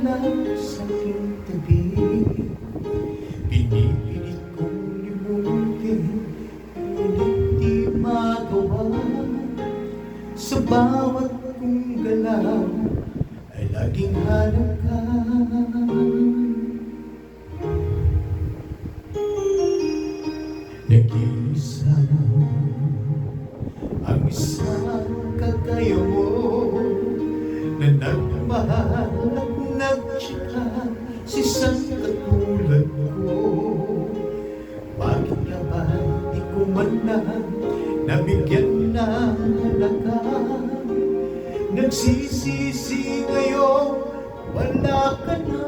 lang sa aking tabi. Pinipilit kong limutin, ngunit di magawa. Sa bawat kong galaw ay laging hanap ka. Nag-iisa ang isang kagaya mo na nagmahal at nagtsika sa isang katulad ko. Bakit ka ba di ko man lang nabigyan ng halaga? Nagsisisi ngayon, wala ka na.